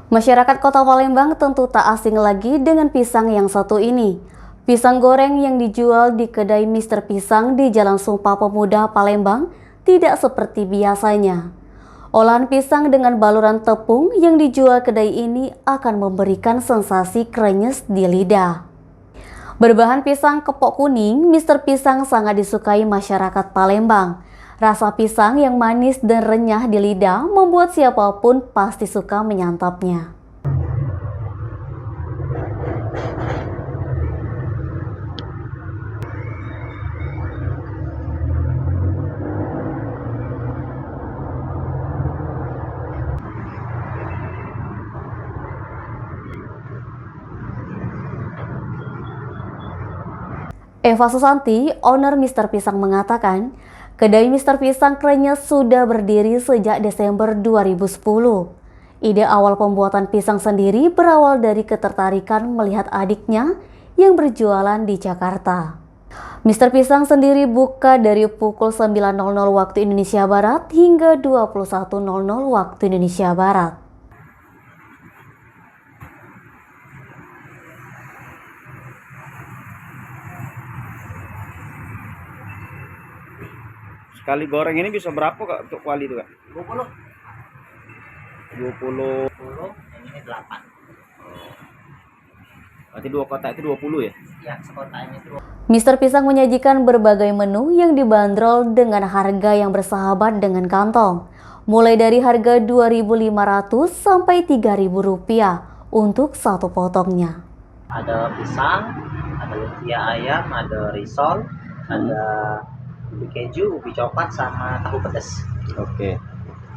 Masyarakat Kota Palembang tentu tak asing lagi dengan pisang yang satu ini. Pisang goreng yang dijual di kedai Mister Pisang di Jalan Sumpah Pemuda, Palembang tidak seperti biasanya. Olahan pisang dengan baluran tepung yang dijual kedai ini akan memberikan sensasi krenyes di lidah. Berbahan pisang kepok kuning, Mister Pisang sangat disukai masyarakat Palembang. Rasa pisang yang manis dan renyah di lidah membuat siapapun pasti suka menyantapnya. Eva Susanti, owner Mister Pisang mengatakan, kedai Mister Pisang krenyes sudah berdiri sejak Desember 2010. Ide awal pembuatan pisang sendiri berawal dari ketertarikan melihat adiknya yang berjualan di Jakarta. Mister Pisang sendiri buka dari pukul 9.00 waktu Indonesia Barat hingga 21.00 waktu Indonesia Barat. Sekali goreng ini bisa berapa Kak untuk kuali itu Kak? 20. 20. 20, ini 8. Berarti 2 kotak itu 20 ya? Ya, sekotaknya itu 20. Mister Pisang menyajikan berbagai menu yang dibanderol dengan harga yang bersahabat dengan kantong. Mulai dari harga Rp2.500 sampai Rp3.000 untuk satu potongnya. Ada pisang, ada lumpia ayam, ada risol, ada ubi keju, ubi coklat, sama tahu pedas. Oke.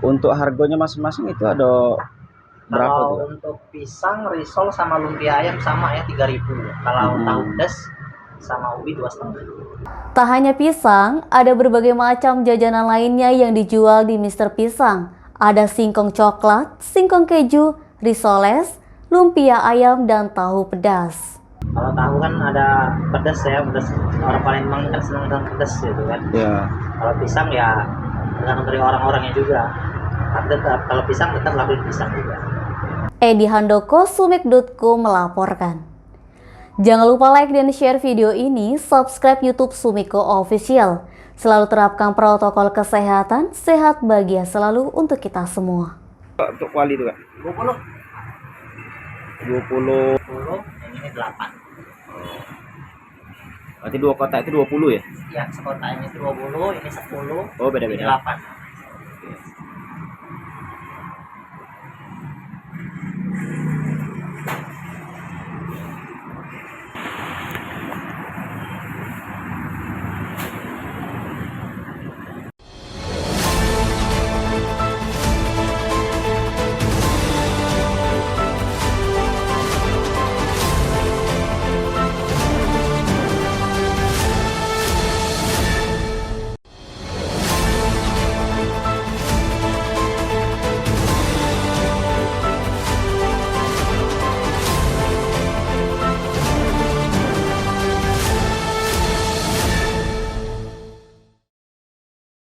Untuk harganya masing-masing itu ada berapa Kalau tuh? untuk pisang, risol, sama lumpia ayam sama ya 3.000. Kalau tahu pedas sama ubi 2,5. Tak hanya pisang, ada berbagai macam jajanan lainnya yang dijual di Mister Pisang. Ada singkong coklat, singkong keju, risoles, lumpia ayam, dan tahu pedas. Kalau tahu kan ada pedas ya, pedas. Orang Palembang kan senang dengan pedas gitu kan. Ya. Kalau pisang ya tergantung dari orang-orangnya juga. Tapi tetap, kalau pisang tetap lakuin pisang juga. Edi Handoko, Sumik.co melaporkan. Jangan lupa like dan share video ini, subscribe YouTube Sumiko Official. Selalu terapkan protokol kesehatan, sehat bahagia selalu untuk kita semua. Untuk kuali itu Kak? 20. 20. 20, ini 8. Berarti 2 kotak itu 20 ya? Ya, sekotaknya itu 20, ini 10, Oh, beda-beda. ini 8.